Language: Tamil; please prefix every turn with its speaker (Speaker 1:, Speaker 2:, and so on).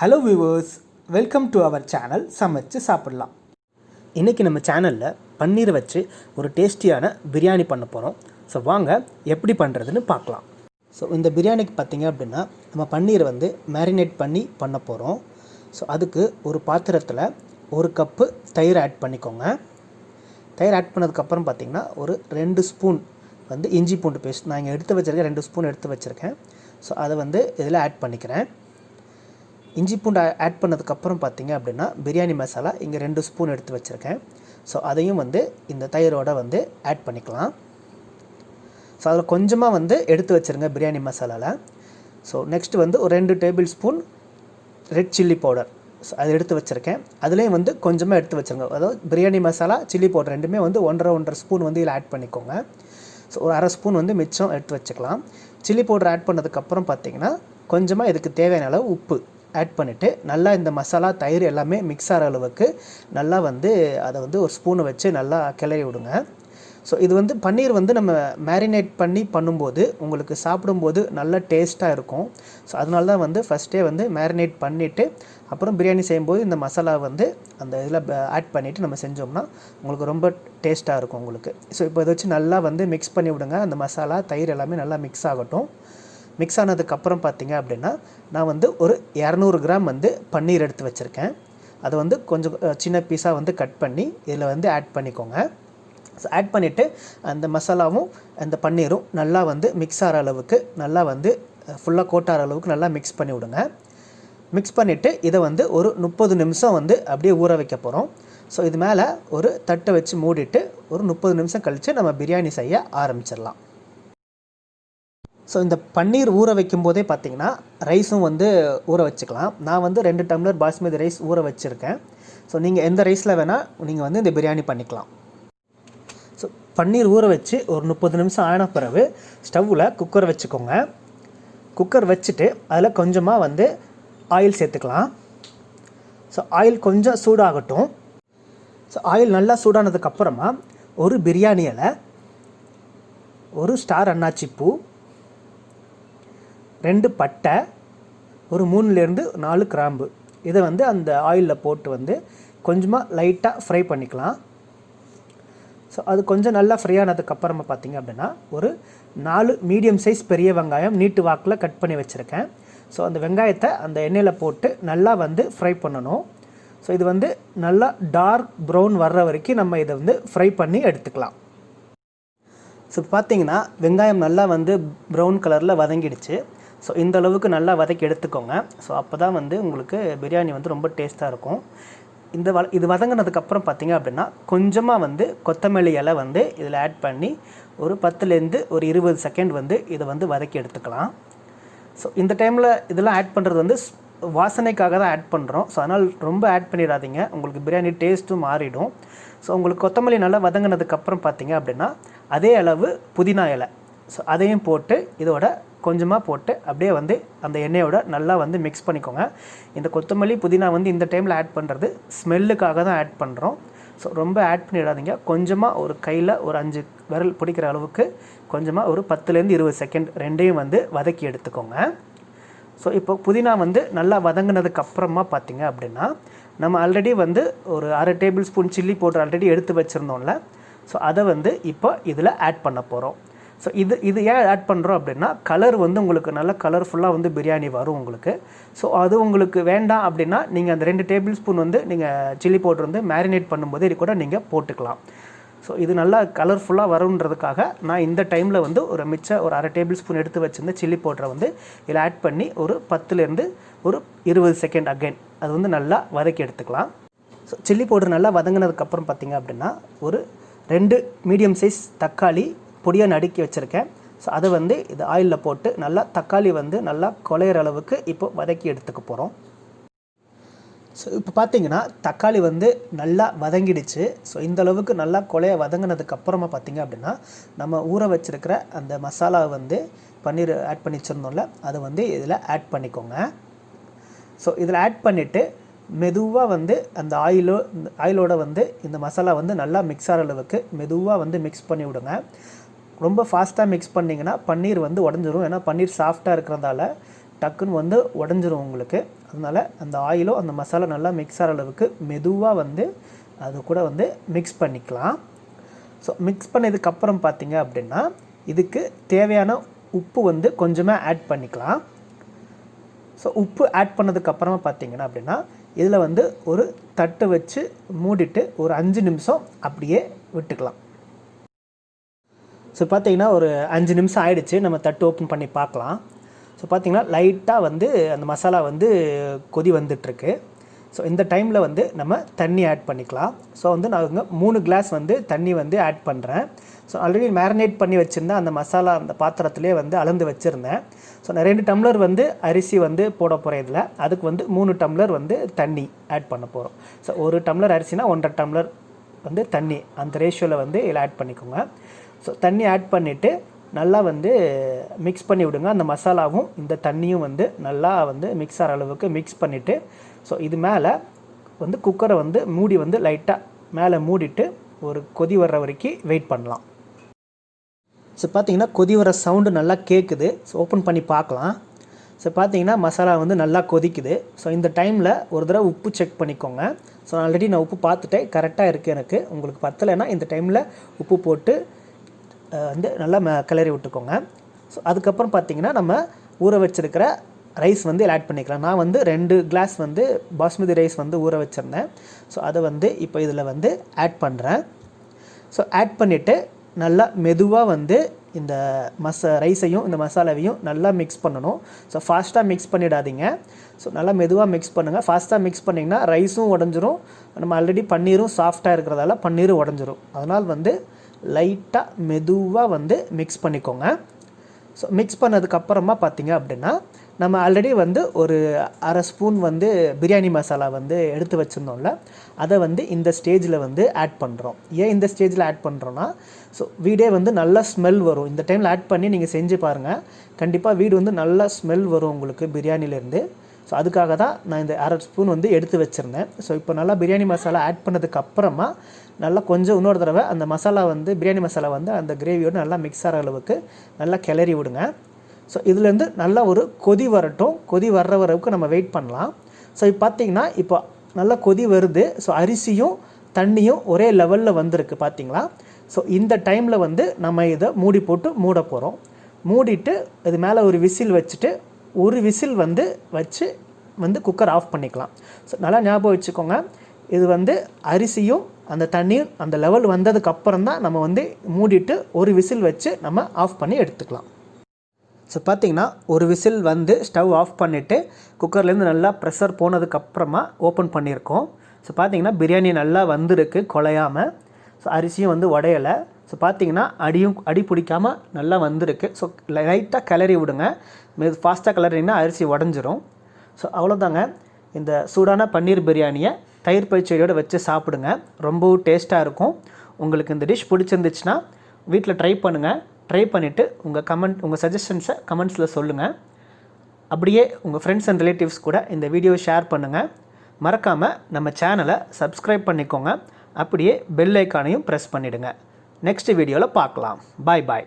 Speaker 1: Hello viewers, welcome to our channel சமைச்சு சாப்பிடலாம். இன்றைக்கி நம்ம சேனலில் பன்னீர் வச்சு ஒரு டேஸ்டியான பிரியாணி பண்ண போகிறோம். ஸோ வாங்க எப்படி பண்ணுறதுன்னு பார்க்கலாம். ஸோ இந்த பிரியாணிக்கு பார்த்திங்க அப்படின்னா நம்ம பன்னீரை மேரினேட் பண்ண போகிறோம். ஸோ அதுக்கு ஒரு பாத்திரத்தில் 1 கப்பு தயிர் ஆட் பண்ணிக்கோங்க. தயிர் ஆட் பண்ணதுக்கப்புறம் பார்த்திங்கன்னா ஒரு 2 ஸ்பூன் இஞ்சி பூண்டு பேஸ்ட் நான் இங்கே எடுத்து வச்சுருக்கேன். 2 ஸ்பூன் எடுத்து வச்சுருக்கேன். ஸோ அதை இதில் ஆட் பண்ணிக்கிறேன். இஞ்சி பூண்டு ஆட் பண்ணதுக்கப்புறம் பார்த்திங்க அப்படின்னா பிரியாணி மசாலா இங்கே 2 ஸ்பூன் எடுத்து வச்சுருக்கேன். ஸோ அதையும் இந்த தயிரோடு ஆட் பண்ணிக்கலாம். ஸோ அதில் கொஞ்சமாக எடுத்து வச்சுருங்க பிரியாணி மசாலாவில். ஸோ நெக்ஸ்ட்டு ஒரு 2 table spoon red chilli powder. So அது எடுத்து வச்சுருக்கேன். அதுலேயும் கொஞ்சமாக எடுத்து வச்சுருங்க. அதாவது பிரியாணி மசாலா சில்லி பவுடர் ரெண்டுமே 1.5 ஸ்பூன் இதில் ஆட் பண்ணிக்கோங்க. ஸோ ஒரு 1/2 ஸ்பூன் மிச்சம் எடுத்து வச்சுக்கலாம். சில்லி பவுடர் ஆட் பண்ணதுக்கப்புறம் பார்த்திங்கன்னா கொஞ்சமாக இதுக்கு தேவையான அளவு உப்பு ஆட் பண்ணிவிட்டு நல்லா இந்த மசாலா தயிர் எல்லாமே மிக்ஸ் ஆகிற அளவுக்கு நல்லா அதை ஒரு ஸ்பூனை வச்சு நல்லா கிளறி விடுங்க. ஸோ இது பன்னீர் நம்ம மேரினேட் பண்ணும்போது உங்களுக்கு சாப்பிடும்போது நல்ல டேஸ்ட்டாக இருக்கும். ஸோ அதனால தான் ஃபஸ்ட்டே மேரினேட் பண்ணிவிட்டு அப்புறம் பிரியாணி செய்யும்போது இந்த மசாலா அந்த இதில் ஆட் பண்ணிவிட்டு நம்ம செஞ்சோம்னா உங்களுக்கு ரொம்ப டேஸ்ட்டாக இருக்கும் உங்களுக்கு. ஸோ இப்போ இதை வச்சு நல்லா மிக்ஸ் பண்ணி விடுங்க. அந்த மசாலா தயிர் எல்லாமே நல்லா மிக்ஸ் ஆகட்டும். மிக்ஸ் ஆனதுக்கப்புறம் பார்த்திங்க அப்படின்னா நான் ஒரு 200 கிராம் பன்னீர் எடுத்து வச்சுருக்கேன். அதை கொஞ்சம் சின்ன பீஸாக கட் பண்ணி இதில் ஆட் பண்ணிக்கோங்க. ஸோ ஆட் பண்ணிவிட்டு அந்த மசாலாவும் அந்த பன்னீரும் நல்லா மிக்ஸ் ஆகிற அளவுக்கு நல்லா ஃபுல்லாக கோட்டாகிற அளவுக்கு நல்லா மிக்ஸ் பண்ணி விடுங்க. மிக்ஸ் பண்ணிவிட்டு இதை ஒரு 30 நிமிஷம் அப்படியே ஊற வைக்க போகிறோம். ஸோ இது மேலே ஒரு தட்டை வச்சு மூடிட்டு ஒரு 30 நிமிஷம் கழித்து நம்ம பிரியாணி செய்ய ஆரம்பிச்சிடலாம். ஸோ இந்த பன்னீர் ஊற வைக்கும் போதே பார்த்திங்கன்னா ரைஸும் ஊற வச்சுக்கலாம். நான் 2 டம்ளர் பாஸ்மதி ரைஸ் ஊற வச்சுருக்கேன். ஸோ நீங்கள் எந்த ரைஸில் வேணால் நீங்கள் இந்த பிரியாணி பண்ணிக்கலாம். ஸோ பன்னீர் ஊற வச்சு ஒரு 30 நிமிஷம் ஆன பிறகு ஸ்டவ்வில் குக்கர் வச்சுக்கோங்க. குக்கர் வச்சுட்டு அதில் கொஞ்சமாக ஆயில் சேர்த்துக்கலாம். ஸோ ஆயில் கொஞ்சம் சூடாகட்டும். ஸோ ஆயில் நல்லா சூடானதுக்கப்புறமா ஒரு பிரியாணி இலை, ஒரு ஸ்டார் அன்னாச்சி பூ, 2 பட்டை, ஒரு 3-4 கிராம்பு இதை அந்த ஆயிலில் போட்டு கொஞ்சமாக லைட்டாக ஃப்ரை பண்ணிக்கலாம். ஸோ அது கொஞ்சம் நல்லா ஃப்ரை ஆனதுக்கப்புறமா பார்த்திங்க அப்படின்னா ஒரு 4 மீடியம் சைஸ் பெரிய வெங்காயம் நீட்டு வாக்கில் கட் பண்ணி வச்சுருக்கேன். ஸோ அந்த வெங்காயத்தை அந்த எண்ணெயில் போட்டு நல்லா ஃப்ரை பண்ணணும். ஸோ இது நல்லா டார்க் ப்ரௌன் வர்ற வரைக்கும் நம்ம இதை ஃப்ரை பண்ணி எடுத்துக்கலாம். ஸோ பார்த்திங்கன்னா வெங்காயம் நல்லா ப்ரௌன் கலரில் வதங்கிடுச்சு. ஸோ இந்த அளவுக்கு நல்லா வதக்கி எடுத்துக்கோங்க. ஸோ அப்போ தான் உங்களுக்கு பிரியாணி ரொம்ப டேஸ்ட்டாக இருக்கும். இது வதங்கினதுக்கப்புறம் பார்த்திங்க அப்படின்னா கொஞ்சமாக கொத்தமல்லி இலை இதில் ஆட் பண்ணி ஒரு 10லேருந்து ஒரு 20 செகண்ட் இதை வதக்கி எடுத்துக்கலாம். ஸோ இந்த டைமில் இதெல்லாம் ஆட் பண்ணுறது வாசனைக்காக தான் ஆட் பண்ணுறோம். ஸோ அதனால் ரொம்ப ஆட் பண்ணிடாதீங்க, உங்களுக்கு பிரியாணி டேஸ்ட்டும் மாறிடும். ஸோ உங்களுக்கு கொத்தமல்லி நல்லா வதங்கினதுக்கப்புறம் பார்த்திங்க அப்படின்னா அதே அளவு புதினா இலை, ஸோ அதையும் போட்டு இதோட கொஞ்சமாக போட்டு அப்படியே அந்த எண்ணெயோட நல்லா மிக்ஸ் பண்ணிக்கோங்க. இந்த கொத்தமல்லி புதினா இந்த டைமில் ஆட் பண்ணுறது ஸ்மெல்லுக்காக தான் ஆட் பண்ணுறோம். ஸோ ரொம்ப ஆட் பண்ணிடாதீங்க. கொஞ்சமாக ஒரு கையில் ஒரு 5 விரல் பிடிக்கிற அளவுக்கு கொஞ்சமாக ஒரு 10லேருந்து 20 செகண்ட் ரெண்டையும் வதக்கி எடுத்துக்கோங்க. ஸோ இப்போ புதினா நல்லா வதங்கினதுக்கப்புறமா பார்த்திங்க அப்படின்னா நம்ம ஆல்ரெடி ஒரு 1/2 table spoon chilli powder already எடுத்து வச்சுருந்தோம்ல. ஸோ அதை இப்போ இதில் ஆட் பண்ண போகிறோம். ஸோ இது ஏன் ஆட் பண்ணுறோம் அப்படின்னா கலர் உங்களுக்கு நல்ல கலர்ஃபுல்லாக பிரியாணி வரும் உங்களுக்கு. ஸோ அது உங்களுக்கு வேண்டாம் அப்படின்னா நீங்கள் அந்த 2 டேபிள் ஸ்பூன் நீங்கள் சில்லி பவுடர் மேரினேட் பண்ணும்போது இது கூட நீங்கள் போட்டுக்கலாம். ஸோ இது நல்லா கலர்ஃபுல்லாக வருன்றதுக்காக நான் இந்த டைமில் ஒரு மிச்சம் ஒரு 1/2 டேபிள் ஸ்பூன் எடுத்து வச்சுருந்த சில்லி பவுடரை இதில் ஆட் பண்ணி ஒரு 10லேருந்து ஒரு 20 செகண்ட் அகைன் அது நல்லா வதக்கி எடுத்துக்கலாம். ஸோ சில்லி பவுடர் நல்லா வதங்கினதுக்கப்புறம் பார்த்திங்க அப்படின்னா ஒரு 2 மீடியம் சைஸ் தக்காளி பொடியாக நடுக்கி வச்சுருக்கேன். ஸோ அதை இது ஆயிலில் போட்டு நல்லா தக்காளி நல்லா குழையிற அளவுக்கு இப்போ வதக்கி எடுத்துக்க போகிறோம். ஸோ இப்போ பார்த்திங்கன்னா தக்காளி நல்லா வதங்கிடுச்சு. ஸோ இந்த அளவுக்கு நல்லா குழைய வதங்கினதுக்கப்புறமா பார்த்திங்க அப்படின்னா நம்ம ஊற வச்சுருக்கிற அந்த மசாலா பன்னீர் ஆட் பண்ணி வச்சுருந்தோம்ல அதை இதில் ஆட் பண்ணிக்கோங்க. ஸோ இதில் ஆட் பண்ணிவிட்டு மெதுவாக அந்த ஆயிலோட இந்த மசாலா நல்லா மிக்ஸ் ஆகிற அளவுக்கு மெதுவாக மிக்ஸ் பண்ணி விடுங்க. ரொம்ப ஃபாஸ்ட்டாக மிக்ஸ் பண்ணிங்கன்னா பன்னீர் உடஞ்சிரும். ஏன்னா பன்னீர் சாஃப்டாக இருக்கிறதால டக்குன்னு வந்து உடஞ்சிரும் உங்களுக்கு. அதனால் அந்த ஆயிலும் அந்த மசாலா நல்லா மிக்ஸ் ஆகிற அளவுக்கு மெதுவாக வந்து அது கூட வந்து மிக்ஸ் பண்ணிக்கலாம். ஸோ மிக்ஸ் பண்ணதுக்கப்புறம் பார்த்திங்க அப்படின்னா இதுக்கு தேவையான உப்பு வந்து கொஞ்சமாக ஆட் பண்ணிக்கலாம். ஸோ உப்பு ஆட் பண்ணதுக்கப்புறமா பார்த்திங்கன்னா அப்படின்னா இதில் வந்து ஒரு தட்டு வச்சு மூடிட்டு ஒரு 5 நிமிஷம் அப்படியே விட்டுக்கலாம். ஸோ பார்த்திங்கன்னா ஒரு 5 நிமிஷம் ஆகிடுச்சு. நம்ம தட்டு ஓப்பன் பண்ணி பார்க்கலாம். ஸோ பார்த்திங்கன்னா லைட்டாக வந்து அந்த மசாலா வந்து கொதி வந்துட்டுருக்கு. ஸோ இந்த டைமில் வந்து நம்ம தண்ணி ஆட் பண்ணிக்கலாம். ஸோ வந்து நான் 3 கிளாஸ் வந்து தண்ணி வந்து ஆட் பண்ணுறேன். ஸோ ஆல்ரெடி மேரினேட் பண்ணி வச்சுருந்தேன் அந்த மசாலா அந்த பாத்திரத்துலேயே வந்து அளந்து வச்சுருந்தேன். ஸோ நான் 2 டம்ளர் வந்து அரிசி வந்து போட போகிறேன் இதில். அதுக்கு வந்து 3 டம்ளர் வந்து தண்ணி ஆட் பண்ண போகிறோம். ஸோ 1 டம்ளர் அரிசினா 1.5 டம்ளர் வந்து தண்ணி அந்த ரேஷியோவில் வந்து இதில் ஆட் பண்ணிக்கோங்க. ஸோ தண்ணி ஆட் பண்ணிவிட்டு நல்லா வந்து மிக்ஸ் பண்ணி விடுங்க. அந்த மசாலாவும் இந்த தண்ணியும் வந்து நல்லா வந்து மிக்ஸ் ஆகிற அளவுக்கு மிக்ஸ் பண்ணிவிட்டு ஸோ இது மேலே வந்து குக்கரை வந்து மூடி வந்து லைட்டாக மேலே மூடிட்டு ஒரு கொதி வர்ற வரைக்கும் வெயிட் பண்ணலாம். ஸோ பார்த்திங்கன்னா கொதி வர சவுண்டு நல்லா கேட்குது. ஸோ ஓப்பன் பண்ணி பார்க்கலாம். ஸோ பார்த்திங்கன்னா மசாலா வந்து நல்லா கொதிக்குது. ஸோ இந்த டைமில் ஒரு தடவை உப்பு செக் பண்ணிக்கோங்க. ஸோ ஆல்ரெடி நான் உப்பு பார்த்துட்டேன், கரெக்டாக இருக்குது எனக்கு. உங்களுக்கு பத்தலைன்னா இந்த டைமில் உப்பு போட்டு வந்து நல்லா கிளறி விட்டுக்கோங்க. ஸோ அதுக்கப்புறம் பார்த்திங்கன்னா நம்ம ஊற வச்சுருக்கிற ரைஸ் வந்து இதில் ஆட் பண்ணிக்கலாம். நான் வந்து 2 கிளாஸ் வந்து பாஸ்மதி ரைஸ் வந்து ஊற வச்சுருந்தேன். ஸோ அதை வந்து இப்போ இதில் வந்து ஆட் பண்ணுறேன். ஸோ ஆட் பண்ணிவிட்டு நல்லா மெதுவாக வந்து இந்த ரைஸையும் இந்த மசாலாவையும் நல்லா மிக்ஸ் பண்ணணும். ஸோ ஃபாஸ்ட்டாக மிக்ஸ் பண்ணிடாதீங்க. ஸோ நல்லா மெதுவாக மிக்ஸ் பண்ணுங்கள். ஃபாஸ்ட்டாக மிக்ஸ் பண்ணிங்கன்னா ரைஸும் உடஞ்சிரும். நம்ம ஆல்ரெடி பன்னீரும் சாஃப்டாக இருக்கிறதால பன்னீரும் உடஞ்சிரும். அதனால் வந்து லைட்டாக மெதுவாக வந்து மிக்ஸ் பண்ணிக்கோங்க. ஸோ மிக்ஸ் பண்ணதுக்கப்புறமா பார்த்திங்க அப்படின்னா நம்ம ஆல்ரெடி வந்து ஒரு 1/2 ஸ்பூன் வந்து பிரியாணி மசாலா வந்து எடுத்து வச்சுருந்தோம்ல, அதை வந்து இந்த ஸ்டேஜில் வந்து ஆட் பண்ணுறோம். ஏன் இந்த ஸ்டேஜில் ஆட் பண்ணுறோன்னா ஸோ வீடே வந்து நல்லா ஸ்மெல் வரும். இந்த டைமில் ஆட் பண்ணி நீங்கள் செஞ்சு பாருங்கள். கண்டிப்பாக வீடு வந்து நல்லா ஸ்மெல் வரும் உங்களுக்கு பிரியாணிலேருந்து. ஸோ அதுக்காக தான் நான் இந்த 1/2 ஸ்பூன் வந்து எடுத்து வச்சுருந்தேன். ஸோ இப்போ நல்லா பிரியாணி மசாலா ஆட் பண்ணதுக்கப்புறமா நல்லா கொஞ்சம் இன்னொரு தடவை அந்த மசாலா வந்து பிரியாணி மசாலா வந்து அந்த கிரேவியோடு நல்லா மிக்ஸ் ஆகிற அளவுக்கு நல்லா கிளறி விடுங்க. ஸோ இதுலேருந்து நல்லா ஒரு கொதி வரட்டும். கொதி வர்ற வரைக்கும் நம்ம வெயிட் பண்ணலாம். ஸோ இப்போ பார்த்திங்கன்னா இப்போ நல்லா கொதி வருது. ஸோ அரிசியும் தண்ணியும் ஒரே லெவலில் வந்திருக்கு பார்த்திங்களா. ஸோ இந்த டைமில் வந்து நம்ம இதை மூடி போட்டு மூட போகிறோம். மூடிட்டு இது மேலே ஒரு விசில் வச்சுட்டு ஒரு விசில் வந்து வச்சு வந்து குக்கர் ஆஃப் பண்ணிக்கலாம். ஸோ நல்லா ஞாபகம் வச்சுக்கோங்க, இது வந்து அரிசியும் அந்த தண்ணியும் அந்த லெவல் வந்ததுக்கப்புறம் தான் நம்ம வந்து மூடிட்டு ஒரு விசில் வச்சு நம்ம ஆஃப் பண்ணி எடுத்துக்கலாம். ஸோ பார்த்திங்கன்னா ஒரு விசில் வந்து ஸ்டவ் ஆஃப் பண்ணிவிட்டு குக்கர்லேருந்து நல்லா ப்ரெஷர் போனதுக்கப்புறமா ஓப்பன் பண்ணியிருக்கோம். ஸோ பார்த்திங்கன்னா பிரியாணி நல்லா வந்திருக்கு குழையாமல். ஸோ அரிசியும் வந்து உடையலை. ஸோ பார்த்திங்கன்னா அடி பிடிக்காமல் நல்லா வந்திருக்கு. ஸோ லைட்டாக கிளறி விடுங்க. ஃபாஸ்ட்டாக கிளறிங்கன்னா அரிசி உடஞ்சிரும். ஸோ அவ்வளோதாங்க. இந்த சூடான பன்னீர் பிரியாணியை தயிர் பச்சடியோடு வச்சு சாப்பிடுங்க. ரொம்பவும் டேஸ்ட்டாக இருக்கும். உங்களுக்கு இந்த டிஷ் பிடிச்சிருந்துச்சுன்னா வீட்டில் ட்ரை பண்ணுங்கள். ட்ரை பண்ணிவிட்டு உங்கள் சஜஷன்ஸை கமெண்ட்ஸில் சொல்லுங்கள். அப்படியே உங்கள் ஃப்ரெண்ட்ஸ் அண்ட் ரிலேட்டிவ்ஸ் கூட இந்த வீடியோவை ஷேர் பண்ணுங்கள். மறக்காமல் நம்ம சேனலை சப்ஸ்கிரைப் பண்ணிக்கோங்க. அப்படியே பெல் ஐக்கானையும் ப்ரெஸ் பண்ணிவிடுங்க. நெக்ஸ்ட் வீடியோவில் பார்க்கலாம். பாய் பாய்.